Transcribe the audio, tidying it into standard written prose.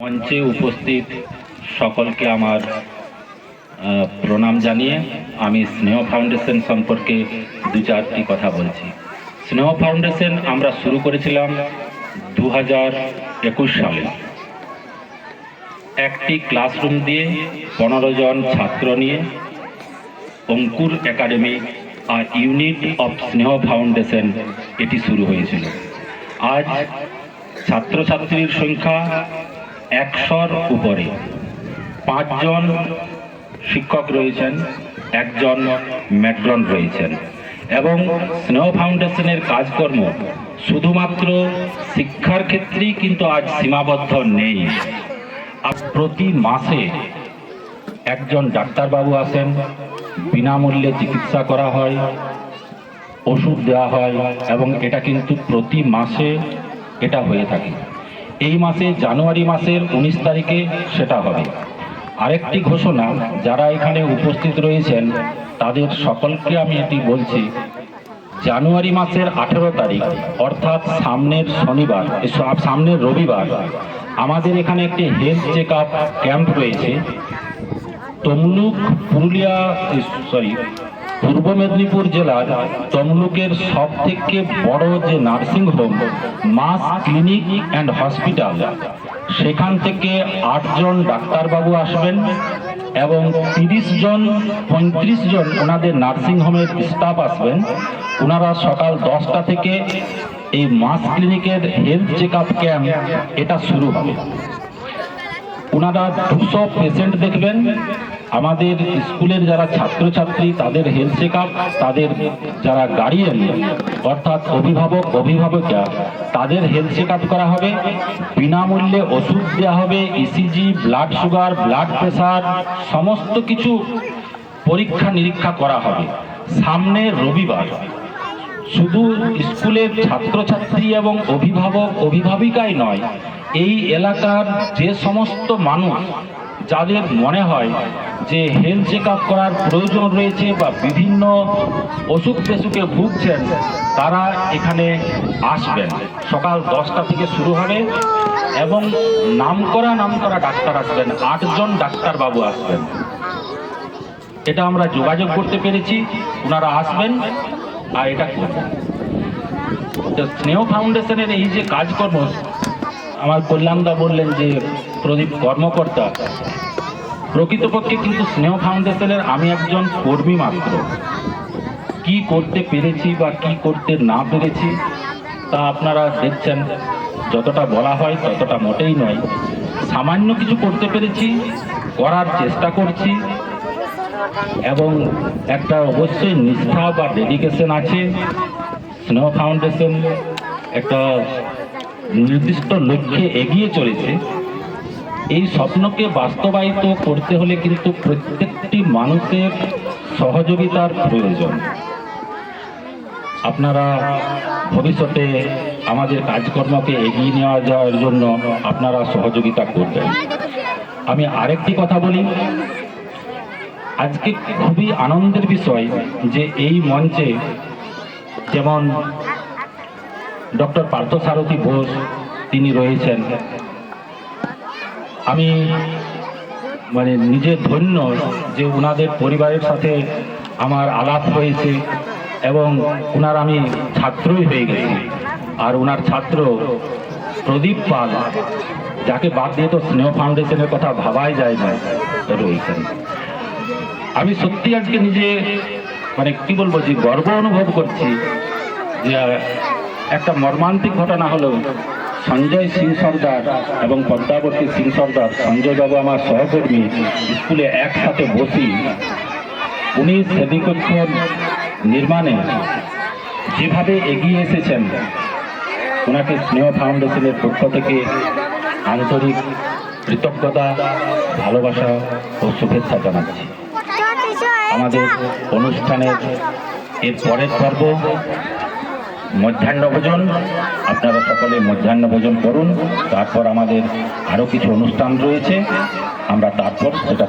মঞ্চে উপস্থিত সকলকে আমার প্রণাম জানিয়ে আমি স্নেহ ফাউন্ডেশন সম্পর্কে দু চারটি কথা বলছি। স্নেহ ফাউন্ডেশন আমরা শুরু করেছিলাম 2021 সালে। একটি ক্লাসরুম দিয়ে 15 জন ছাত্র নিয়ে অঙ্কুর একাডেমি আর ইউনিট অফ স্নেহ ফাউন্ডেশন এটি শুরু হয়েছিল। আজ ছাত্রছাত্রীর সংখ্যা 100-র উপরে। 5 জন শিক্ষক রয়েছেন, 1 জন ম্যাট্রন রয়েছেন এবং স্নেহ ফাউন্ডেশনের কাজকর্ম শুধুমাত্র শিক্ষার ক্ষেত্রেই কিন্তু আজ সীমাবদ্ধ নেই। প্রতি মাসে একজন ডাক্তারবাবু আসেন, বিনামূল্যে চিকিৎসা করা হয়, ওষুধ দেওয়া হয় এবং এটা কিন্তু প্রতি মাসে এটা হয়ে থাকে। এই মাসে জানুয়ারি মাসের 19 তারিখে সেটা হবে। আরেকটি ঘোষণা, যারা এখানে উপস্থিত রয়েছেন তাদের সকলকে আমি এটি বলছি, জানুয়ারি মাসের 18 তারিখ অর্থাৎ সামনের রবিবার আমাদের এখানে একটি হেলথ চেক আপ ক্যাম্প রয়েছে। তমলুক পূর্ব মেদিনীপুর জেলার তমলুকের সব থেকে বড় যে নার্সিং হোম মাস ক্লিনিক অ্যান্ড হসপিটাল, সেখান থেকে 8 জন ডাক্তারবাবু আসবেন এবং 35 জন ওনাদের নার্সিং হোমের স্টাফ আসবেন। ওনারা সকাল 10টা থেকে এই মাস ক্লিনিকের হেলথ চেক আপ ক্যাম্প এটা শুরু হবে। ওনারা 200 পেশেন্ট দেখবেন। আমাদের স্কুলের যারা ছাত্রছাত্রী তাদের হেলথ চেক আপ, তাদের যারা গার্ডিয়ান অর্থাৎ অভিভাবকরা তাদের হেলথ চেক আপ করা হবে। বিনামূল্যে ওষুধ দেওয়া হবে, ECG, blood sugar, blood pressure সমস্ত কিছু পরীক্ষা নিরীক্ষা করা হবে সামনের রবিবার। শুধু স্কুলের ছাত্রছাত্রী এবং অভিভাবিকাই নয়, এই এলাকার যে সমস্ত মানুষ যাদের মনে হয় যে হেলথ চেক আপ করার প্রয়োজন রয়েছে বা বিভিন্ন অসুখ বিসুখে ভুগছেন, তারা এখানে আসবেন। সকাল 10টা থেকে শুরু হবে এবং নামকরা ডাক্তার আসবেন, 8 জন ডাক্তারবাবু আসবেন। এটা আমরা যোগাযোগ করতে পেরেছি, ওনারা আসবেন আর এটা করবেন। স্নেহ ফাউন্ডেশনের এই যে কাজকর্ম, আমার কল্যাণদা বললেন যে প্রদীপ কর্মকর্তা, প্রকৃতপক্ষে কিন্তু স্নেহ ফাউন্ডেশনের আমি একজন কর্মী মাত্র। কি করতে পেরেছি বা কি করতে না পেরেছি তা আপনারা দেখছেন, যতটা বলা হয় ততটা মোটেই নয়। সামান্য কিছু করতে পেরেছি, করার চেষ্টা করছি এবং একটা অবশ্যই নিষ্ঠা বা ডেডিকেশন আছে। স্নেহ ফাউন্ডেশন একটা নির্দিষ্ট লক্ষ্যে এগিয়ে চলেছে। এই স্বপ্নকে বাস্তবায়িত করতে হলে কিন্তু প্রত্যেকটি মানুষের সহযোগিতার প্রয়োজন। আপনারা ভবিষ্যতে আমাদের কাজকর্মকে এগিয়ে নেওয়া যাওয়ার জন্য আপনারা সহযোগিতা করবেন। আমি আরেকটি কথা বলি, আজকে খুবই আনন্দের বিষয় যে এই মঞ্চে যেমন ডক্টর পার্থসারথী ঘোষ তিনি রয়েছেন। আমি নিজে ধন্য যে ওনাদের পরিবারের সাথে আমার আলাপ হয়েছে এবং ওনার আমি ছাত্রই হয়ে গেছি। আর ওনার ছাত্র প্রদীপ পাল, যাকে বাদ দিয়ে তো স্নেহ ফাউন্ডেশনের কথা ভাবাই যায় না, রয়েছেন। আমি সত্যি আজকে নিজে কি বলবো যে গর্ব অনুভব করছি যে একটা মর্মান্তিক ঘটনা হলো, সঞ্জয় সিং সর্দার এবং পদ্মাবতী সিং সর্দার, সঞ্জয় বাবু আমার সহকর্মী, স্কুলে একসাথে বসি উনি শ্রেণীকক্ষ নির্মাণে যেভাবে এগিয়ে এসেছেন, ওনাকে স্নেহ ফাউন্ডেশনের পক্ষ থেকে আন্তরিক কৃতজ্ঞতা, ভালোবাসা ও শুভেচ্ছা জানাচ্ছি। আমাদের অনুষ্ঠানের এর পরের পর্ব মধ্যাহ্নভোজন, আপনারা সকলে মধ্যাহ্নভোজন করুন। তারপর আমাদের আরও কিছু অনুষ্ঠান রয়েছে, আমরা তারপর সেটা